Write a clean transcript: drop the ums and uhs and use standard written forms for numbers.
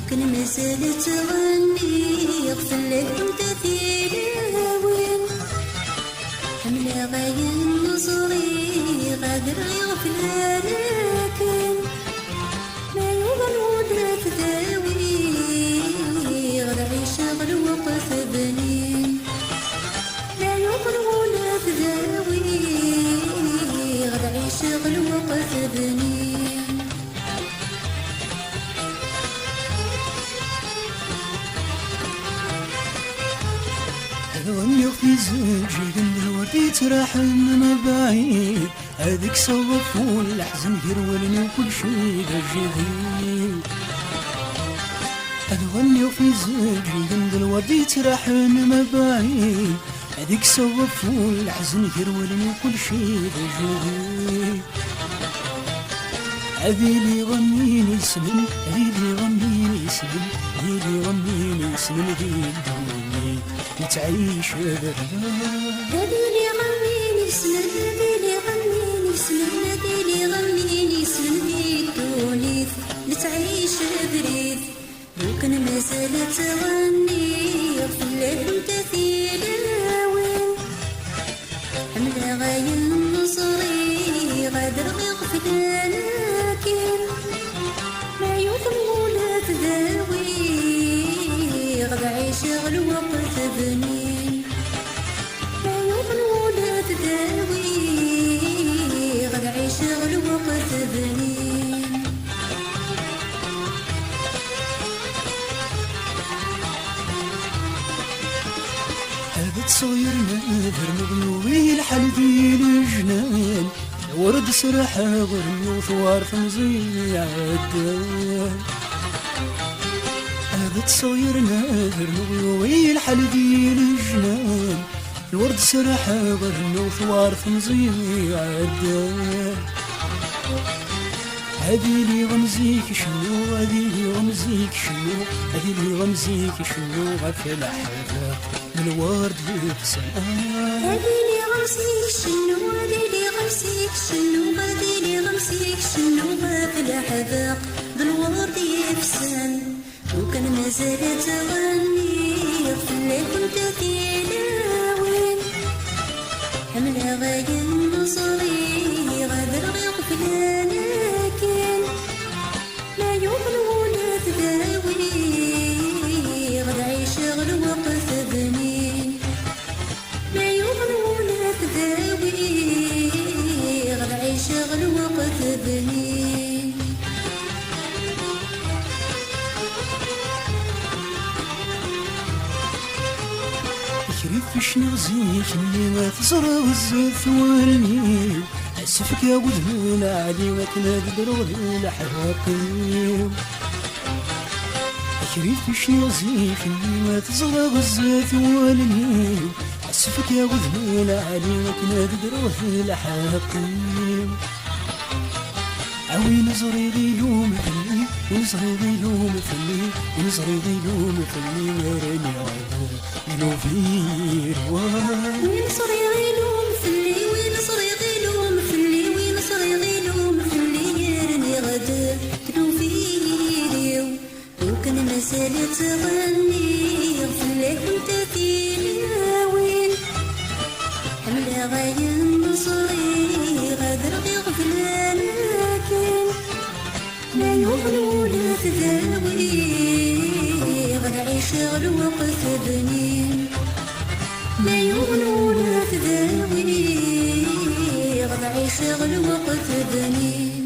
كان مازال تغني يغفل انت تيلاوين حملة غاين نصري غادر يغفلها لكن ما يوضل ولا تداوي غدا عيش الوقت بنين ما يوضل ولا تداوي غدا عيش الوقت بنين غني في زوجي قلنا الورد تراح من بعيد هذيك صوف والحزن يرولني وكل شي جديد غني في زوجي قلنا الورد تراح من بعيد هذيك صوف والحزن يرولني وكل شي جديد هذي اللي غنيني سنين هذي اللي غنيني سنين هذي اللي غنيني سنين ذي الدنيا نتعيش برا هذي اللي غنيني سنين هذي اللي غنيني سنين هذي اللي غنيني سنين ذي الدنيا نتعيش بريد لو كان مازال تغني في الليل تثيلاوين حملة غاين نصري غادر غفلان ما يوصل ولا تداوي غدا عيش الوقت بنين ما يوصل ولا تداوي غدا عيش الوقت بنين هذا تصوير نادر مغنوي الحل ديال الجنان ورد سرح غرني وثوار تمزيع الدان هذا تصوير نادر مغنوي الحل ديال الجنان الورد سرح غرني وثوار تمزيع الدان هذي اللي غمزيك شنو هذي اللي غمزيك شنو هذي اللي غمزيك شنو غفل حذاك من الورد يبسم هذي اللي غمزيك شنو هذي اللي غمزيك شنو هذي اللي غمزيك شنو غفل حذاك بالورد يبسم وكان مازال تغني في الليل كنت تيلاوين حملة غاين نصري غادر غفلان ما يوصل ولا تداوي غدا عيش الوقت بنين ما يوصل ولا تداوي غدا عيش الوقت بنين يخرب شنو غزيك اللي ما تزرع الزيت والنيل اسفك يا ودهون علي ما تنادر ولا حواقيم يخرب شنو غزيك اللي ما تزرع الزيت والنيل اسفك يا ودهون علي ما تنادر ولا حواقيم عوين زري غيلوم فلي ونزري غيلوم فلي ونزري غيلوم فلي وراني عذاب لو في روان ونزري غيلوم فلي ونزري غيلوم فلي ونزري غيلوم فلي يرني غدا لو في ريو لو كان مازال تغني في الليل كنت تيلاوين حملة غاين نصري غادر غفلان ما يوصل ولا تداوي غدا عيش الوقت بنين ما يوصل ولا تداوي غدا عيش الوقت بنين